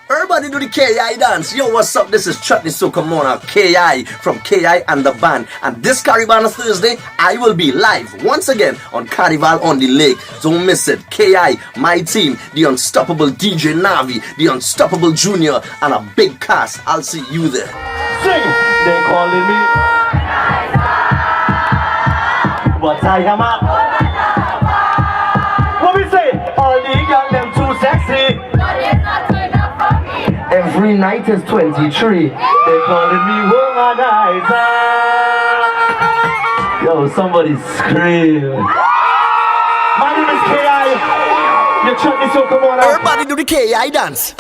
Everybody do the KI dance. Yo, what's up? This is Chutney Sokamona, KI from KI and the band. And this Carnival on Thursday, I will be live once again on Carnival on the Lake. Don't miss it. KI, my team, the unstoppable DJ Ravi, the unstoppable Junior, and a big cast. I'll see you there. Sing! They calling me, but I am a. What we say? All the young them too sexy. Every night is 23. They calling me womanizer. Yo, somebody scream. My name is KI. You're Chutney Sokamona. Everybody do the KI dance.